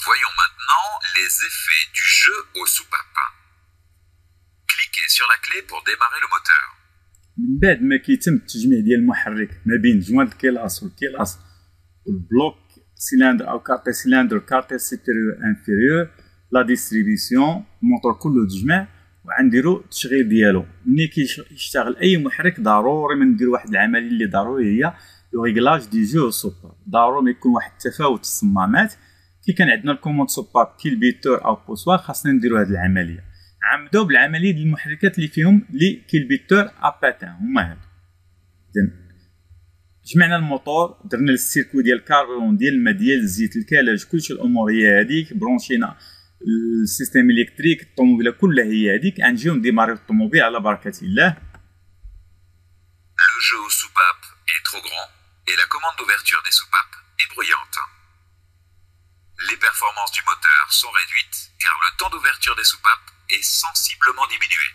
Voyons maintenant les effets du jeu aux soupapes. Cliquez sur la clé pour démarrer le moteur. من بعد ما كيتم التجميع ديال المحرك ما بين جوان الكيلاس والكيلاس والبلوك سيلندر او كارتي سيلندر كارتي سيبيريور انفيريور لا ديستريبيسيون الموتور كله تجمع وغنديرو التشغيل ديالو. ملي كيشتغل اي محرك ضروري ما نديرو واحد العمليه اللي ضروري هي لو ريغلاج دي جو سوبر. ضروري ما يكون واحد التفاوت في الصمامات. كي كان عندنا الكوموند سوباب كيلبيتور او بوسوار خاصنا نديرو هاد العمليه. عمدوا بالعمليه ديال المحركات اللي فيهم لي كيلبيتور اباتان هما هادو. اذا جمعنا الموتور درنا السيركوي ديال الكاربورون ديال الماء ديال الزيت الكلاج كلشي الامور هي هذيك. برونشينا السيستيم الكتريك الطوموبيله كلها هي هذيك. غنجيو نديماريو الطوموبيل على بركه الله. Le jeu aux soupapes est trop grand et la commande d'ouverture des soupapes est bruyante. Les performances du moteur sont réduites car le temps d'ouverture des soupapes est sensiblement diminué.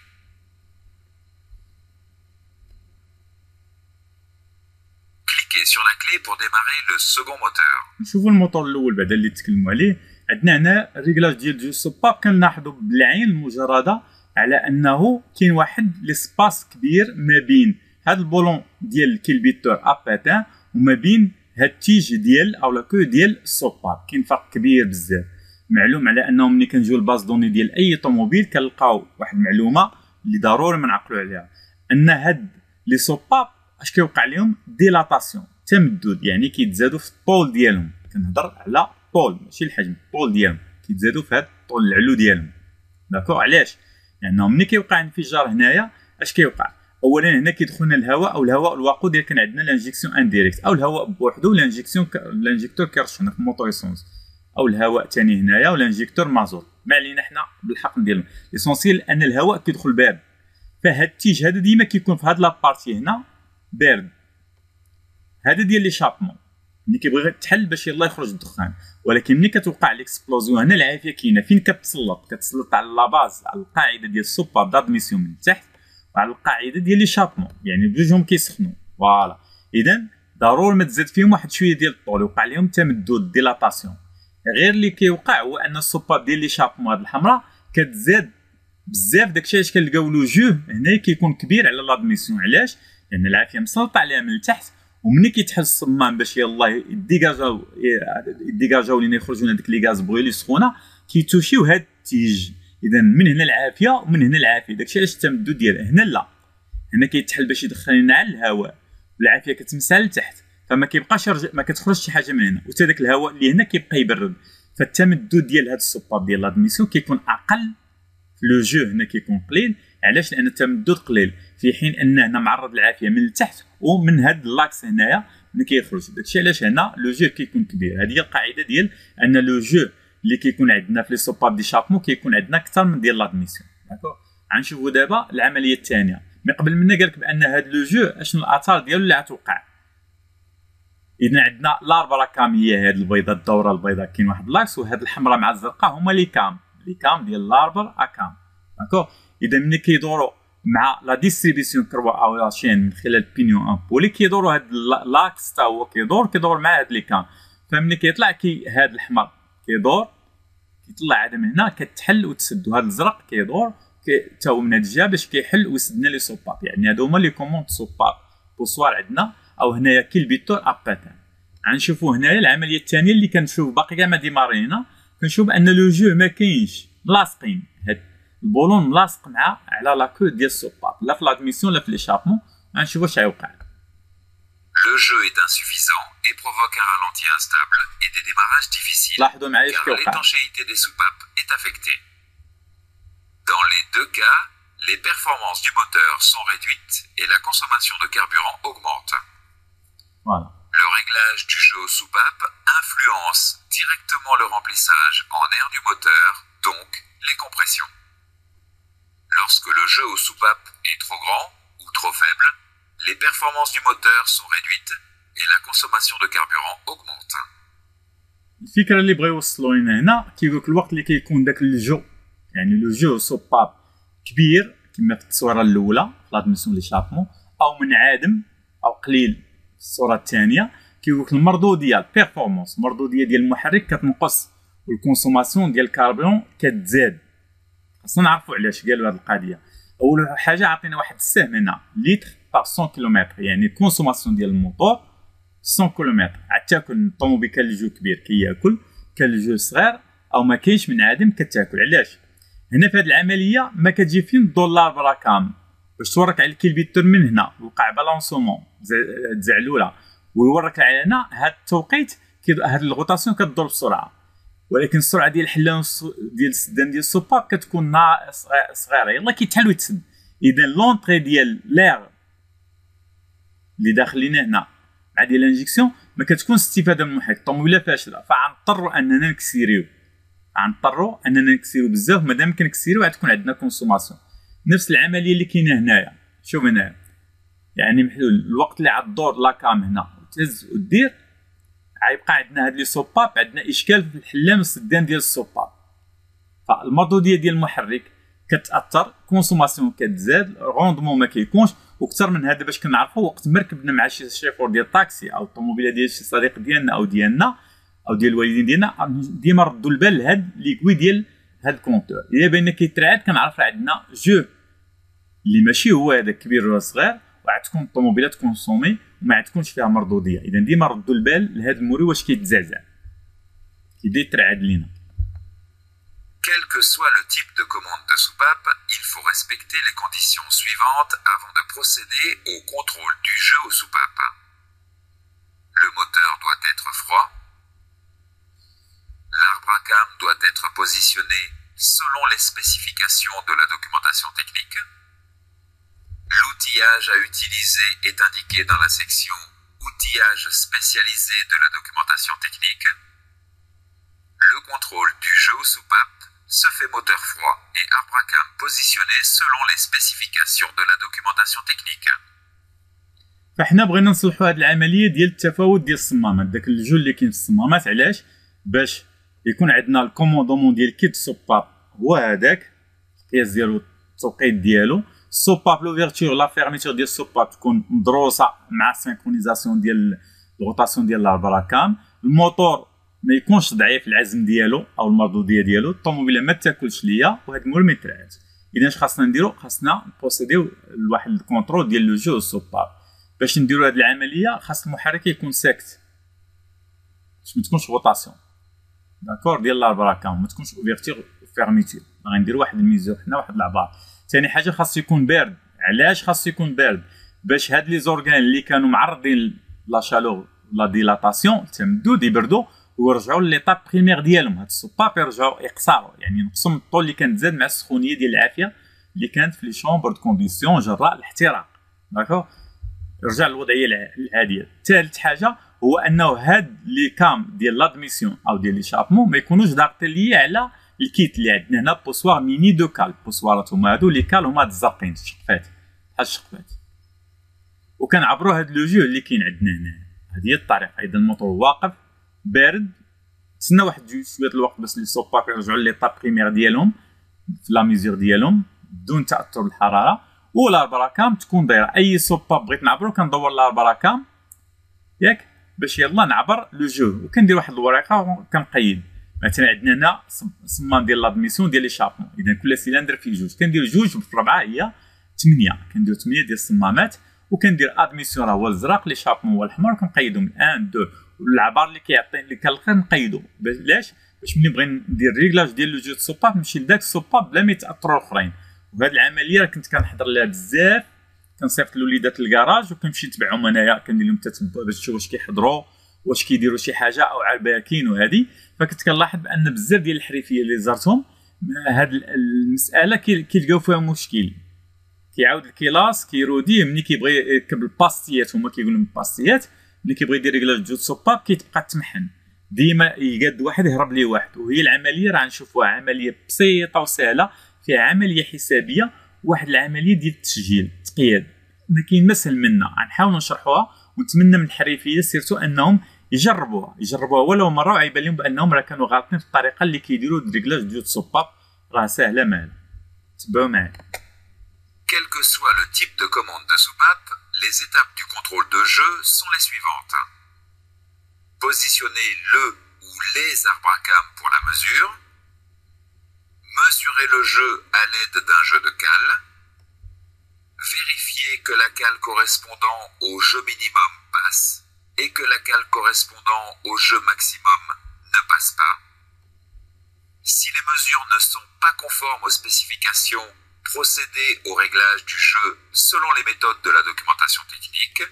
Cliquez sur la clé pour démarrer le second moteur. نشوفوا الموتور الاول بعدا اللي تكلموا عليه. عندنا هنا الريغلاج ديال جو سوباب كنلاحظوا بالعين المجرده على انه كاين واحد ليسباس كبير ما بين هاد البولون ديال الكيلبيتور اباتان وما بين هاد التيج ديال او لاكو ديال السوباب. كاين فرق كبير بزاف. معلوم على انه ملي كنجيو للباز دوني ديال اي طوموبيل كنلقاو واحد المعلومه اللي ضروري ما نعقلوا عليها ان هاد لي سوباب اش كيوقع لهم ديلاتاسيون تمدد. يعني كيتزادوا في الطول ديالهم. كنهضر على الطول ماشي الحجم. الطول ديالهم كيتزادوا في هاد الطول العلو ديالهم. داكو علاش؟ لانه ملي كيوقع انفجار هنايا اش كيوقع؟ اولا هنا كيدخلنا الهواء او الهواء الوقود الا كان عندنا لانجيكسيون انديريكت او الهواء بوحدو لانجيكتور كيرشحنا في الموتور ايسونس او الهواء ثاني هنايا والانجيكتور مازوت. ما علينا حنا بالحقن ديالهم. ليسونسيال ان الهواء كيدخل بارد. فهاد التيج هذا ديما كيكون في هاد لابارتي هنا بارد. هذا ديال لي شابمون ملي كيبغي تحل باش يلاه يخرج الدخان. ولكن ملي كتوقع ليكسبلوزيون هنا العافيه كاينه فين كتسلط على لاباز على القاعده ديال السوباب دادميسيون من تحت وعلى القاعده ديال لي شابمون. يعني بجوجهم كيسخنوا فوالا. اذا ضروري ما تزاد فيهم واحد شويه ديال الطول يوقع لهم تمدد ديلاتاسيون. غير اللي كيوقع هو ان السوباب ديال لي شابمون هاد الحمراء كتزاد بزاف. داكشي علاش كنلقاو لو جو هنا كيكون كبير على لادميسيون. علاش؟ لان العافيه مسلطه عليها من التحت ومني كيتحل الصمام باش يلاه يديجاجاو لينا يخرجوا لنا ديك لي غاز بغيلي سخونه كيتوشيو هاد التيج. اذا من هنا العافيه ومن هنا العافيه. داكشي علاش التمدد ديالها هنا لا. هنا كيتحل باش يدخل لنا على الهواء والعافيه كتمسها لتحت فما كيبقاش ما كتخرجش شي حاجه من هنا وتا داك الهواء اللي هنا كيبقى يبرد. فالتمدد ديال هاد السوباب ديال لادميسيون كيكون اقل. لو جو هنا كيكون قليل. علاش؟ لان التمدد قليل في حين ان هنا معرض للعافيه من التحت ومن هاد اللاكس هنايا ملي كيخرج. داكشي علاش هنا لو جو كيكون كبير. هذه هي القاعده ديال ان لو جو اللي كيكون عندنا في لي سوباب دي شابمو كيكون عندنا اكثر من ديال لادميسيون. داكوغ. غنشوفوا دابا العمليه الثانيه. مي قبل منا قالك بان هاد لو جو اشنو الاثار ديالو اللي غتوقع. اذا عندنا لاربرا كام هي هاد البيضاء الدوره البيضاء كاين واحد لاكس وهاد الحمراء مع الزرقاء هما لي كام ديال لاربر اكام. داكوغ. اذا ملي كيدوروا مع لا ديستريبيسيون كروا او لا شين من خلال بينيون امبولي كيدوروا هاد لاكس تا هو كيدور مع هاد لي كام. فملي كيطلع هاد الاحمر كيطلع هذا من هنا كتحل وتسد. وهاد الازرق كيدور تا هو من هاد الجهه باش كيحل ويسدنا لي سوباب. يعني هادو هما لي كوموند سوباب بوسوار عندنا او هنايا كيلبيتور اباتان. غنشوفوا هنايا العمليه الثانيه اللي كنشوف باقي كاع ما ديمارينا. كنشوف ان لو جو ما كاينش لاصقين. هاد البولون ملاصق مع على لاكو ديال السوباب لا في لادميسيون لا في ليشابمون. غنشوفوا اش غيوقع. Le jeu est insuffisant et provoque un ralenti instable et des démarrages difficiles car l'étanchéité des soupapes est affectée. Dans les deux cas, les performances du moteur sont réduites et la consommation de carburant augmente. Voilà. Le réglage du jeu aux soupapes influence directement le remplissage en air du moteur, donc les compressions. Lorsque le jeu aux soupapes est trop grand ou trop faible, les performances du moteur sont réduites et la consommation de carburant augmente. الفكره اللي بغا يوصلوا لنا هنا كيقولك الوقت اللي كيكون داك الجو يعني لو جو سوباب كبير كما في التصويره الاولى في لادميسيون لي شابمون او منعدم او قليل في الصوره الثانيه كيقولك المردوديه البيرفورمانس المردوديه ديال المحرك كتنقص والكونسوماسيون ديال الكاربيون كتزاد. خاصنا نعرفوا علاش قالوا هذه القضيه. اول حاجه عطينا واحد السهم هنا لتر بار 100 كيلومتر، يعني الكونسوماسيون ديال الموتور 100 كيلومتر. عاد تاكل الطوموبيل كان الجو كبير كياكل، كان الجو صغير او ما كاينش من عدم كتاكل. علاش؟ هنا في هذه العمليه ما كتجي فين دولار براكام باش تورك على الكيلومتر من هنا وقع بالونسومون تزعلوله ويورك على هنا هذا التوقيت هذه الغوطاسيون كتدور بسرعه، ولكن السرعه ديال الحلان ديال السدان ديال السوباب كتكون صغيره يلاه كيتحل ويتسد. اذا لونطري ديال لير اللي داخل لينا هنا مع ديال الانجيكسيون ما كتكون استفاده من المحيط. الطوموبيله فاشله فغنضطروا اننا نكسيريو بزاف. مادام كنكسيريو غتكون عندنا كونسوماسيون. نفس العمليه اللي كاينه هنايا. شوف هنايا يعني محلول الوقت اللي عالدور لاكام هنا وتهز ودير غيبقى عندنا هاد لي سوباب، عندنا اشكال في الحلان والسدان ديال السوباب. فالمردوديه ديال المحرك كتاثر، كونسوماسيون كتزاد، روندمون ما كيكونش. وكثر من هذا باش كنعرفوا وقت ما ركبنا مع شي شيفور ديال الطاكسي او الطوموبيله ديال شي صديق ديالنا او ديالنا او ديال الوالدين ديالنا، ديما ردوا البال لهاد ليكوي ديال هاد الكونتور. الا بان كيترعد كنعرف عندنا جو اللي ماشي هو هذا كبير ولا صغير، وغتكون الطوموبيله تكونسومي وما تكونش فيها مردوديه. اذا ديما ردوا البال لهذا الموري واش كيتزعزع كيبدا يترعد لينا. Quel que soit le type de commande de soupape, il faut respecter les conditions suivantes avant de procéder au contrôle du jeu aux soupapes. Le moteur doit être froid. L'arbre à cam doit être positionné selon les spécifications de la documentation technique. L'outillage à utiliser est indiqué dans la section « Outillage spécialisé de la documentation technique ». Le contrôle du jeu aux soupapes se fait moteur froid et arbre à cam positionné selon les spécifications de la documentation technique. فاحنا بغينا نصلحوا هذه العمليه ديال التفاوت ديال الصمامات، داك الجو اللي كاين في الصمامات. علاش؟ باش يكون عندنا الكوموندومون ديال كيت السوباب هو هذاك القياس ديالو التوقيت ديالو. السوباب لوفيرتور لا فيرميتور ديال السوباب تكون مدروسه مع السينكرونيزاسيون ديال الغوطاسيون ديال الاربراكام. الموتور ما يكونش ضعيف العزم ديالو او المردوديه ديالو. الطوموبيله ما تاكلش ليا وهذا المول ما يترعدش. اذا اش خاصنا نديرو؟ خاصنا نبروسيديو لواحد الكونترول ديال لو جو السوباب. باش نديرو هذه العمليه خاص المحرك يكون ساكت باش ما تكونش غوطاسيون داكور ديال الاربراكام، ما تكونش اوفيرتير وفيرميتور. غنديرو واحد الميزور هنا واحد العبار. ثاني حاجه خاصو يكون بارد. علاش خاصو يكون بارد؟ باش هاد لي زورغان اللي كانوا معرضين لا شالور لا ديلاتاسيون تمدود يبردوا ويرجعوا ليطاب بريمير ديالهم. هاد السوباب يرجعوا يقصروا، يعني ينقصوا من الطول اللي كانت زاد مع السخونيه ديال العافيه اللي كانت في لي شومبر دو كونديسيون جراء الاحتراق. داكور يرجع للوضعيه العاديه. ثالث حاجه هو انه هاد لي كام ديال لادميسيون او ديال ليشابمون ما يكونوش ضاغطين ليا على الكيت اللي عندنا هنا بوسوار ميني دو كال. بوسوارات هما هادو لي كال هما هاد الزرقين الشقفات بحال الشقفات، وكنعبروا هاد لو جو اللي كاين عندنا هنا. هذه هي الطريقه. اذا الموتور واقف بارد، تسنى واحد شويه الوقت باش لي سوباب يرجعوا ليطاب بريمير ديالهم في لا ميزور ديالهم بدون تاثر الحراره. والاربراكام تكون دايره. اي سوباب بغيت نعبرو كندور الاربراكام ياك باش يلا نعبر لو جو، وكندير واحد الورقه وكنقيد. مثلا عندنا هنا صمام ديال لادميسيون ديال لي شابمون. اذا كل سيلندر فيه جوج، كندير جوج في 4 هي 8. كندير 8 ديال الصمامات وكندير ادميسيون راه هو الازرق، لي شابمون هو الاحمر، وكنقيدهم 1 2 والعبار اللي كيعطي اللي كنلقى نقيدو. علاش؟ باش ملي بغي ندير ريغلاج ديال لو جو السوباب نمشي لذاك السوباب بلا ما يتاثروا الاخرين. وهاد العمليه راه كنت كنحضر لها بزاف، كنصيفط لوليدات الكراج وكنمشي نتبعهم انايا، كندير لهم تتبع باش نشوف واش كيحضروا واش كيديروا شي حاجه او عرباكين وهذه. فكنت كنلاحظ بان بزاف ديال الحريفيه اللي زرتهم هاد المساله كيلقاو فيها مشكل. كيعاود الكلاس كيروديه ملي كيبغي يركب الباستيات، هما كيقولوا الباستيات ملي كيبغي يدير ريغلاج جو السوباب كيتبقى تمحن ديما يقاد واحد يهرب ليه واحد. وهي العمليه راه نشوفوها عمليه بسيطه وسهله، فيها عمليه حسابيه واحد العمليه ديال التسجيل التقياد ما كاين ما سهل منها. غنحاولوا نشرحوها ونتمنى من الحريفيه سيرتو انهم يجربوها ولو مره، ويبان لهم بانهم راه كانوا غالطين في الطريقه اللي كيديروا ريغلاج ديال السوباب. راه سهله مال تبعوا معايا. Quel que soit le type de commande de soupape, les étapes du contrôle de jeu sont les suivantes. Positionner le ou les arbres à cam pour la mesure, mesurer le jeu à l'aide d'un jeu de cale, vérifier que la cale correspondant au jeu minimum passe et que la cale correspondant au jeu maximum ne passe pas. Si les mesures ne sont pas conformes aux spécifications, procéder au réglage du jeu selon les méthodes de la documentation technique.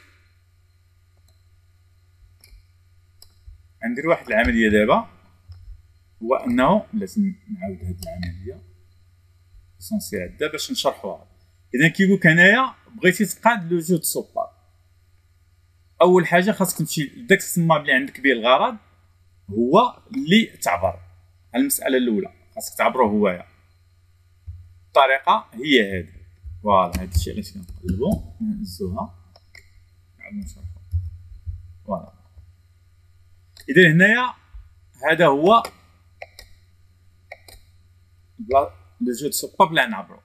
غندير واحد العمليه دابا، هو انه لازم نعاود هاد العمليه اسونسيال هدا باش نشرحوها. اذا كيقولك هنايا بغيتي تقاد لو جو دو سوبار، اول حاجه خاصك تمشي لداك الصمام اللي عندك به الغرض هو اللي تعبر. المساله الاولى خاصك تعبره هوايا، الطريقه هي هذه. فوالا هذا الشيء علاش كنقلبو نهزوها نعاودو نشرحو. فوالا اذا هنايا هذا هو لو جو دو سوبار بلا نعبرو.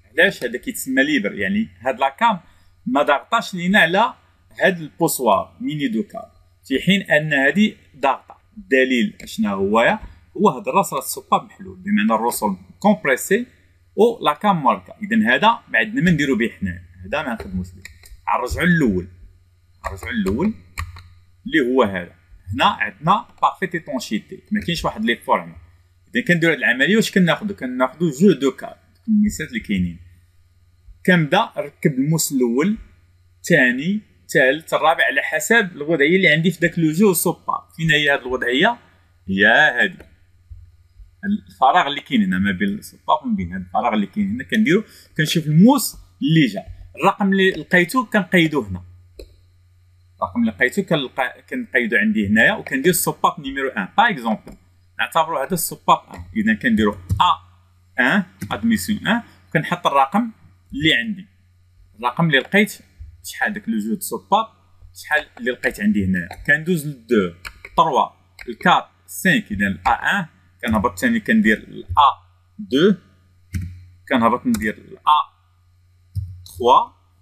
علاش هذا كيتسمى ليبر؟ يعني هاد لاكام ما ضاغطاش لينا على هاد البوسوار ميني دوكال، في حين ان هذه ضاغطه. الدليل اشنا هو هاد الراس راه السوبار محلول، بمعنى الرسول كومبريسي و لاكام ماركا. اذا هذا ما عندنا ما نديرو به حنا، هذا ما نخدموش به. نرجعو للاول، اللي هو هذا. هنا عندنا بارفيت ايتونشيتي، ما كاينش واحد لي فورم. اذا كنديرو هاد العمليه واش كناخدو جو دوكال، الميسات اللي كاينين. كنبدا نركب الموس الاول، الثاني، الثالث، الرابع، على حسب الوضعيه اللي عندي في داك لو جو سوبار. فين هي هاد الوضعيه؟ هي هادي، الفراغ اللي كاين هنا ما بين السوبار وما بين هاد الفراغ اللي كاين هنا. كنديرو كنشوف الموس اللي جا، الرقم اللي لقيتو كنقيدو هنا، الرقم اللي لقيتو كنقيدو عندي هنايا، وكندير السوبار نيميرو 1. باغ اكزومبل نعتبرو هذا السوبار 1، اذا كنديرو A1 ادميسيون 1، وكنحط الرقم اللي عندي، الرقم اللي لقيت شحال داك لو جو دو سوبار، شحال اللي لقيت عندي هنايا. كندوز ل 2 3 4 5. اذا A1 كنهبط ثاني كندير A2، كنهبط ندير A3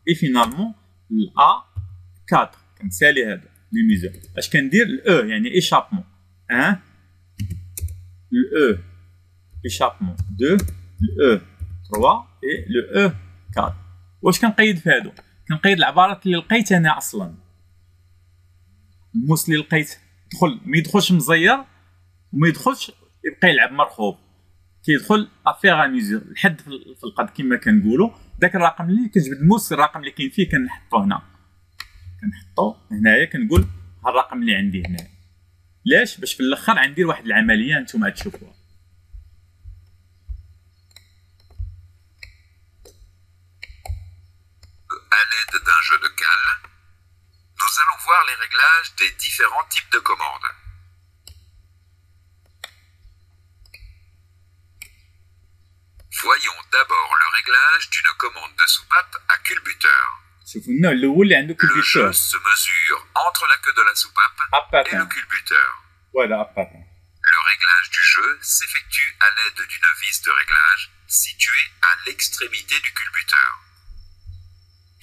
اي فينالمون A4. كنسالي هذا لي ميزور. اش كندير؟ الاو يعني ايشابمون 1، الاو ايشابمون 2، الاو 3 اي لو 4. واش كنقيد في هادو؟ كنقيد العبارات اللي لقيت انا اصلا. الموس اللي لقيت ما يدخلش مزير وما يدخلش يبقى يلعب مرخوب، كيدخل افيغ ميزور لحد في القد كما كنقولوا. داك الرقم اللي كتجبد الموس، الرقم اللي كاين فيه كنحطو هنا، هنايا كنقول ها الرقم اللي عندي هنا. لاش؟ باش في الاخر غندير واحد العمليه نتوما تشوفوها. À l'aide d'un jeu de cale, nous allons voir les réglages des différents types de commandes. Voyons d'abord le réglage d'une commande de soupape à culbuteur. شوفوا النوع الاول اللي عنده Le كولبيتور. jeu se mesure entre la queue de la soupape et le culbuteur. Voilà, appâtant. Le réglage du jeu s'effectue à l'aide d'une vis de réglage située à l'extrémité du culbuteur.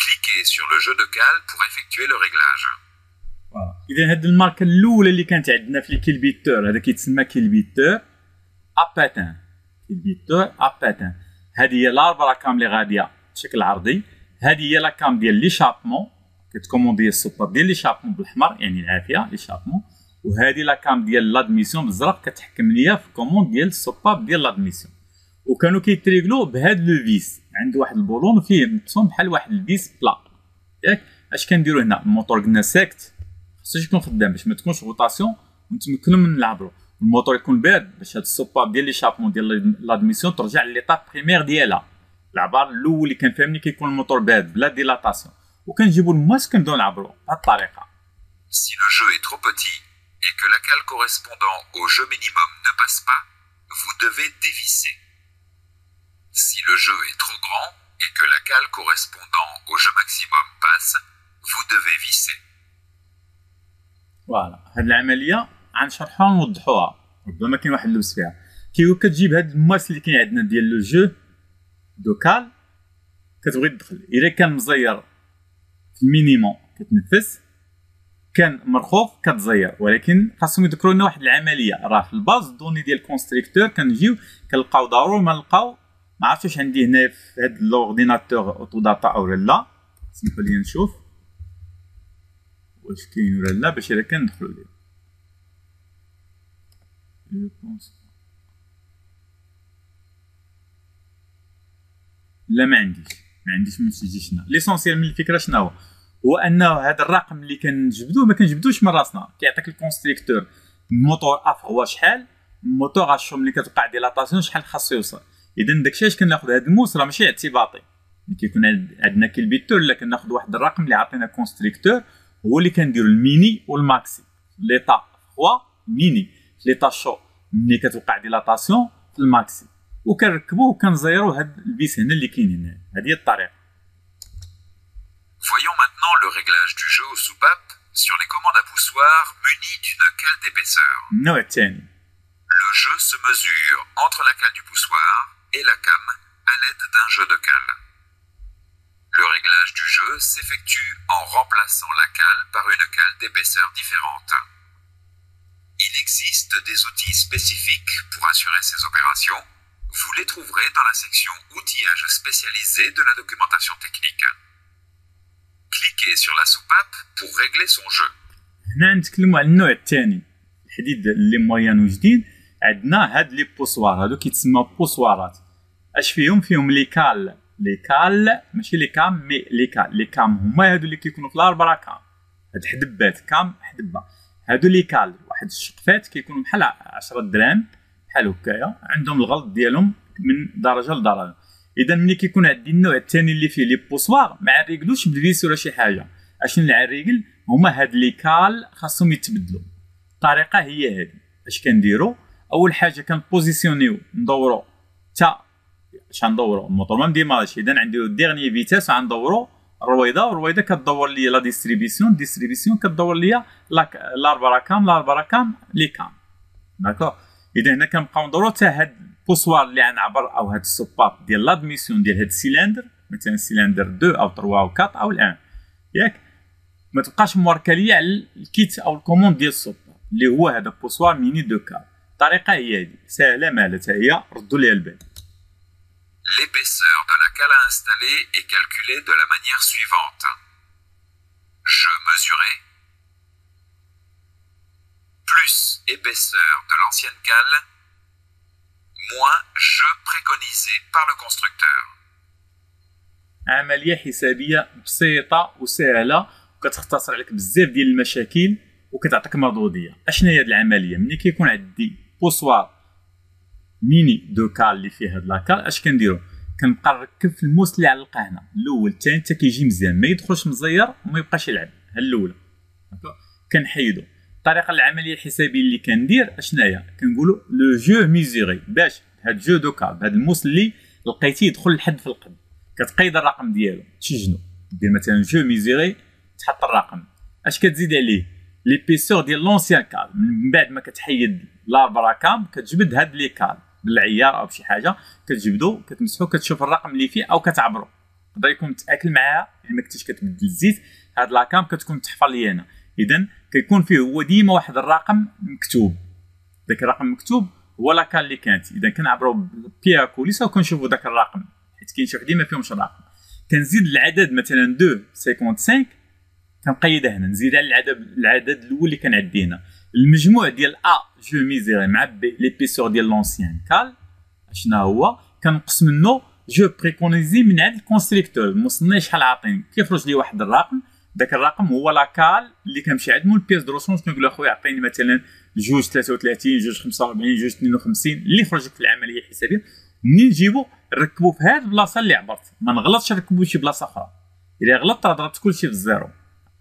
Cliquez sur le jeu de cale pour effectuer le réglage. اذا هاد الماركه الاولى اللي كانت عندنا في الكيلبيتور، هذا كيتسمى كيلبيتور اباتان. كيلبيتور اباتان هذه هي الاربعه راكام اللي غاديه بشكل عرضي. هذه هي لاكام ديال ليشابمون، كتكوموندي السوبر ديال ليشابمون بالاحمر يعني العافيه ليشابمون. وهذه لاكام ديال لادميسيون بالزرق، كتحكم ليا في كوموند ديال السوبر ديال لادميسيون. وكانوا كيتريغلو بهاد لو فيس، عنده واحد البولون وفيه مبسوم بحال واحد الفيس بلا. ياك اش كنديرو هنا؟ الموتور قلنا ساكت، خصو يكون خدام باش ما تكونش روتاسيون ونتمكنوا من نلعبوا. الموتور يكون بارد باش هاد السوباب ديال ليشابمون ديال لادميسيون ترجع ليطاب بريمير ديالها. العبار الاول اللي كان فهمني كيكون الموتور بارد بلا ديلاتاسيون، وكنجيبو الماس كنبداو نلعبوا بهاد الطريقه. Si le jeu est trop petit et que la cale correspondant au jeu minimum ne passe pas, vous devez dévisser. Si le jeu est trop grand et que la cale correspondant au jeu maximum passe, vous devez visser. فوالا هاد العمليه غنشرحوها ونوضحوها، ربما كاين واحد اللبس فيها. كتجيب هاد الماس اللي كاين عندنا ديال لو جو دوكال، كتبغي تدخل. الا كان مزير في المينيموم كتنفس، كان مرخوف كتزير، ولكن خاصهم يذكروا لنا واحد العمليه راه في الباز دوني ديال الكونستركتور كنجيو كنلقاو ضروري ما نلقاو. ما عرفتش عندي هنا في هذا لورديناتور اوتو داتا او لا، سمحوا لي نشوف واش كاين ولا لا باش الا كان ندخلوا ليه. لا ما عنديش من تجي هنا. ليسونسيال من الفكره شنو هو انه هذا الرقم اللي كنجبدوه ما كنجبدوش من راسنا، كيعطيك الكونستركتور الموتور اف هو شحال، الموتور اشو ملي كتوقع ديلاتاسيون شحال خاصو يوصل. اذا داكشي اش كناخذ هذا الموس راه ماشي اعتباطي، ملي كيكون عندنا كيلبيتور لا كناخذ واحد الرقم اللي عطينا كونستركتور هو اللي كنديرو الميني والماكسي. ليطا فوا ميني في ليطا شو ملي كتوقع ديلاتاسيون في الماكسي، وكنركبوه وكنزيرو هاد البيس هنا اللي كاين هنا. هذه هي الطريقه. Voyons maintenant le réglage du jeu aux soupapes sur les commandes à poussoir munies d'une cale d'épaisseur. النوع الثاني. Le jeu se mesure entre la cale du poussoir et la came à l'aide d'un jeu de cale. Le réglage du jeu s'effectue en remplaçant la cale par une cale d'épaisseur différente. Il existe des outils spécifiques pour assurer ces opérations. Vous les trouverez dans la section outillage spécialisé de la documentation technique. Cliquez sur la soupape pour régler son jeu. هنا نتكلموا على النوع الثاني الحديد اللي مويان وجديد. عندنا هاد لي بوسوار، هادو كيتسموا بوسوارات. اش فيهم لي كال ماشي لي كام مي لي كام هما هادو اللي كيكونوا في الاربعه كام، هاد حدبات كام حدبه. هادو لي كال واحد الشقفات كيكونوا بحال 10 دراهم بحال هكايا، عندهم الغلط ديالهم من درجه لدرجه. اذا ملي كيكون عندي النوع الثاني اللي فيه لي بوسوار ما عريقلوش بالفيس ولا شي حاجه، اشنو اللي عريقل هما هاد لي كال خاصهم يتبدلوا. الطريقه هي هذه. اش كنديروا؟ اول حاجه كنبوزيسيونيو ندورو تا اش غندورو الموتور ما مديماجي. اذا عندي ديغني فيتاس غندورو الرويضه كدور لي لا ديستريبيسيون كدور لي الاربعه كام لي كام. داكوغ. اذا هنا كنبقاو ندورو حتى هاد البوسوار اللي غنعبر او هاد السوباب ديال لادميسيون ديال هاد السيلندر، مثلا السيلندر 2 او 3 او 4 او 1 ياك، ما تبقاش موركه ليا على الكيت او الكوموند ديال السوباب اللي هو هذا بوسوار ميني دو كاب. الطريقه هي هذه سهله مالا حتى هي، ردوا ليها البال. L'épaisseur de la cale à installer est calculée de la manière suivante. Je mesuré plus épaisseur de l'ancienne cale moins jeu préconisé par le constructeur. عمليه حسابيه بسيطه وسهله وكتختصر عليك بزاف ديال المشاكل وكتعطيك مردوديه. اشنا هي هاد العمليه؟ ملي كيكون عندي بوسوار ميني دو كال اللي فيه هاد لاكال، اش كنديرو؟ كنبقى نركب في الموس اللي علقه هنا الاول الثاني حتى كيجي مزيان، ما يدخلش مزير وما يبقاش يلعب. ها الاولى كنحيدو. الطريقه العمليه الحسابيه اللي كندير اشنا هي؟ كنقولوا لو جو ميزوري. باش هاد جو دو كال بهاد الموس اللي لقيتيه يدخل لحد في القد كتقيد الرقم ديالو تشجنو، دير مثلا جو ميزوري تحط الرقم. اش كتزيد عليه؟ ليبيسور ديال لونسيان كال. من بعد ما كتحيد لاربرا كام كتجبد هاد لي كال بالعيار او بشي حاجه، كتجبدو كتمسحو كتشوف الرقم اللي فيه او كتعبرو. يقدر يكون متاكل معاها الا ما كنتيش كتبدل الزيت. هاد لاكام كتكون متحفر لي هنا، اذا كيكون فيه هو ديما واحد الرقم مكتوب. داك الرقم مكتوب هو لاكال اللي كانت. اذا كنعبرو بيا كوليسا وكنشوفو داك الرقم، حيت كاين شي وحدين ما فيهمش الرقم. كنزيد العدد مثلا 2.55 كنقيدها هنا، نزيد على العدد الاول اللي كان عندي هنا. المجموع ديال ا جو ميزيري مع بي ليبيسور ديال لونسيان كال اشنا هو؟ كنقص منه جو بريكونيزي من عند الكونستركتور. المصنع شحال عاطيني كيخرج لي واحد الرقم، داك الرقم هو لاكال اللي كنمشي عند مول البيس دو ريسونس كنقول له اخويا عطيني مثلا 2.33 2.45 2.52 اللي يخرج لك في العمليه الحسابيه. منين نجيبو نركبو في هاد البلاصه اللي عبرت، ما نغلطش نركبو شي بلاصه اخرى. الا غلطت ضربت كلشي في الزيرو،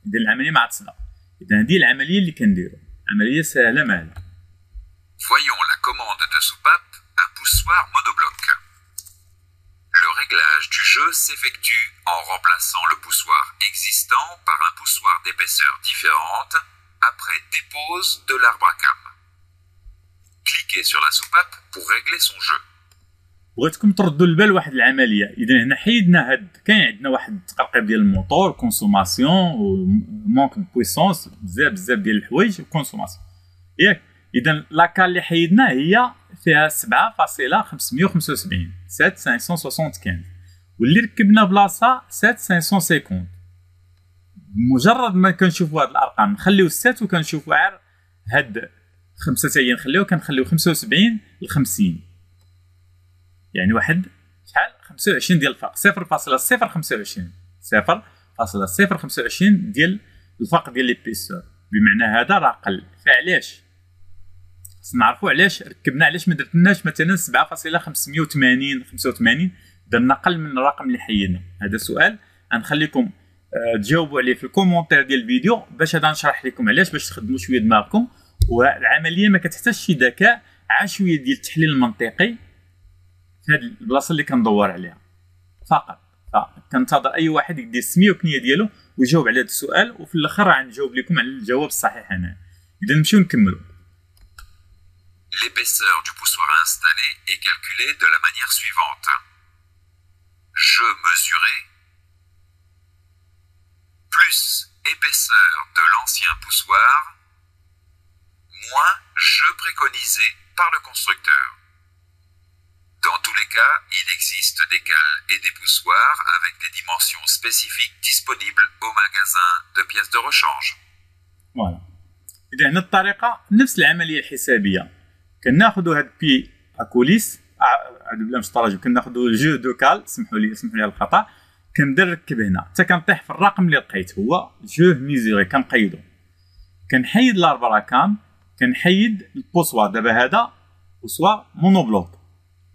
اذا العمليه ما عاد تصدق. اذا هذه العمليه اللي كنديرو عمليه سهله مالا. Voyons la commande de soupape à poussoir monobloc. Le réglage du jeu s'effectue en remplaçant le poussoir existant par un poussoir d'épaisseur différente après dépose de l'arbre à cam. Cliquez sur la soupape pour régler son jeu. بغيتكم تردوا البال واحد العمليه. اذا هنا حيدنا كاين عندنا واحد التقرقيب ديال الموتور، كونسوماسيون ومونك دو بويسونس، بزاف ديال الحوايج وكونسوماسيون ياك. اذا لاكال اللي حيدنا هي فيها 7.575 7575 واللي ركبنا بلاصه 7550. مجرد ما كنشوفوا هاد الارقام نخليو السات وكنشوفوا عار هاد 5 تاهي نخليو، كنخليو 75 ل 50 يعني واحد شحال 25 ديال الفرق، 0.025 0.025 ديال الفرق ديال ليبيسور. بمعنى هذا راه قل. فعلاش خصنا نعرفوا علاش ركبنا، علاش ما درتناش مثلا 7.580 85 درنا قل من الرقم اللي حيدنا. هذا سؤال غنخليكم تجاوبوا عليه في الكومونتير ديال الفيديو باش هذا نشرح لكم علاش، باش تخدموا شويه دماغكم. والعمليه ما كتحتاجش شي ذكاء، عا شويه ديال التحليل المنطقي في هذه البلاصه اللي كندور عليها فقط. فكنتظر اي واحد يدير السميه والكنيه ديالو ويجاوب على هذا السؤال، وفي الاخر غنجاوب لكم على الجواب الصحيح هنا. اذا نمشيو نكملوا. L'épaisseur du poussoir installé est calculée de la manière suivante. Je mesuré plus épaisseur de l'ancien poussoir moins je préconisé par le constructeur. Dans tous les cas, il existe des cales et des poussoirs avec des dimensions spécifiques disponibles au magasin de pièces de rechange. Voilà. إذا هنا الطريقة نفس العملية الحسابية. كناخذوا هاد بي اكوليس عاد بلا مشطرج، كناخذوا جو دو كال، سمحوا لي على الخطا، كنركب هنا حتى كنطيح في الرقم اللي لقيت هو جو ميزوري، كنقيدو، كنحيد لاربراكام، كنحيد البوسوار. دابا هذا بوسوار مونوبلوك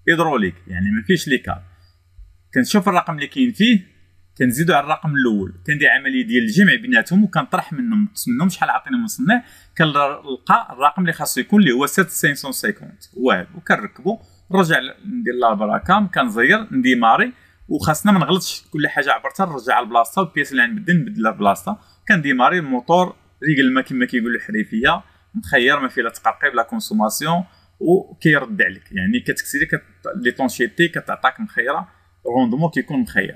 هيدروليك يعني ما فيهش لي كال. كنشوف الرقم اللي كاين فيه، كنزيدو على الرقم الاول، كندير عمليه ديال الجمع بيناتهم وكنطرح منهم، نقص منهم شحال عطيني مصنع، كنلقى الرقم اللي خاصو يكون اللي هو 7550 هو هذا، وكنركبو نرجع ندير لابراكام، كنزير نديماري، وخاصنا ما نغلطش كل حاجه عبرتها نرجعها لبلاصتها، والبياس اللي غنبدل نبدلها بلاصتها. كنديماري الموتور ريغل ما كما كيقولوا الحريفيه، مخير ما فيه لا تقرقيب لا كونسوماسيون، وكيرد عليك يعني كتكسيري لي طونشيتي كتعطاك مخيره، روندمون كيكون مخير.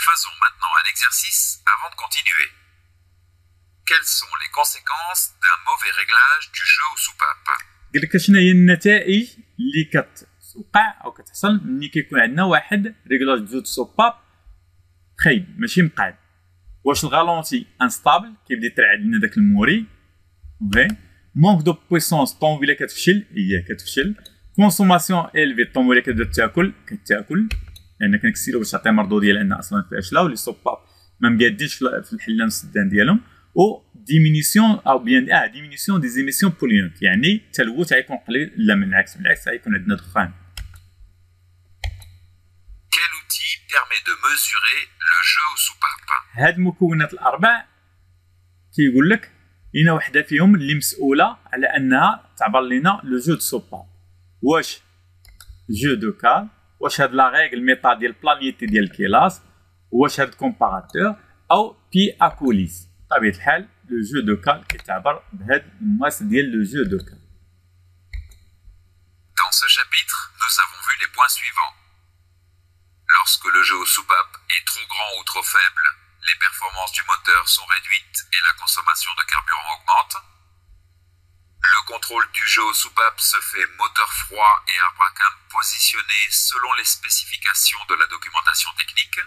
Faisons maintenant un exercice avant de continuer. Quelles sont les conséquences d'un mauvais réglage du jeu aux soupapes? قال لك شنو هي النتائج اللي كتوقع او كتحصل ملي كيكون عندنا واحد ريغلاج دو سوباب خايب ماشي مقعد. واش الغالونتي انستابل كيبدا يترعد لنا داك الموري، اوكي، مونك دو بويسونس، الطوموبيله كتفشل، هي كتفشل، كونسوماسيون الفي، الطوموبيله كتبدا كتاكل لان كنكسيرو باش تعطي مردوديه لان اصلا فاشله، ولي سوباب ما مقادينش في الحلان السدان ديالهم، و ديمينيسيون او بيان ديمينيسيون دي زيميسيون بوليونت يعني التلوث غيكون قليل، لا من العكس غيكون عندنا دخان. Quel outil permet de mesurer le jeu aux soupapes? هاد المكونات الاربع كيقول لك هنا وحده فيهم اللي مسؤوله على انها تعبر لنا لو جو دو سوباب. واش جو دو كال، واش هاد لا ريغل ميتا ديال بلانيتي ديال الكيلاس، واش هاد كومباراتور، او بي اكوليس. بطبيعه الحال لو جو دو كال كيتعبر بهاد الماس ديال لو جو دو كال. Dans ce chapitre, nous avons vu les points suivants. Lorsque le jeu aux soupapes est trop grand ou trop faible, les performances du moteur sont réduites et la consommation de carburant augmente. Le contrôle du jeu aux soupapes se fait moteur froid et arbre-à-cam positionné selon les spécifications de la documentation technique.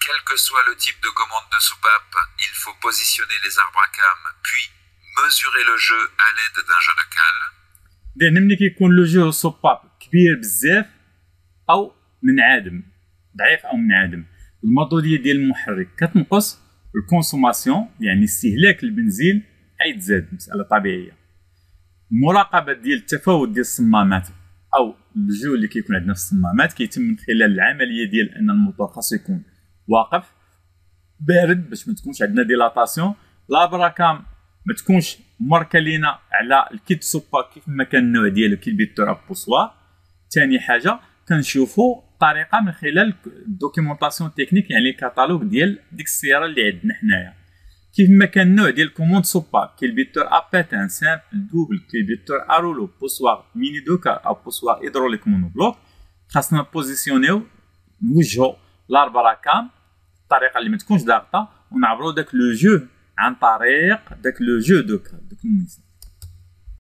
Quel que soit le type de commande de soupape, il faut positionner les arbres-à-cam puis mesurer le jeu à l'aide d'un jeu de cale. لأن ملي كيكون لو جو سوباب كبير بزاف أو منعدم، ضعيف أو منعدم، المردودية ديال المحرك كتنقص، الكونسوماسيون يعني استهلاك البنزين حيتزاد، مسألة طبيعية. المراقبة ديال التفاوت ديال الصمامات أو الجو اللي كيكون عندنا في الصمامات كيتم من خلال العملية ديال أن الموتور خاصو يكون واقف بارد باش ما تكونش عندنا ديلاتاسيون، لابراكام ما تكونش ماركه لينا على الكيت سوبا كيف ما كان النوع ديالو كيبيتو بوسوار. ثاني حاجه كنشوفوا الطريقه من خلال الدوكيومونطاسيون تكنيك يعني الكاتالوج ديال ديك السياره اللي عندنا حنايا، كيف ما كان نوع ديال الكوموند سوباب كيلبيتور اباتان سامبل دوبل كيلبيتور ارولو بوسوار ميني دوكا او بوسوار هيدروليك مونوبلوك، خاصنا بوزيسيونيو نوجهو الاربع راكام الطريقه اللي ما تكونش ضاغطه ونعبرو داك لو جو عن طريق داك لو جو دوكا دوك الميزان.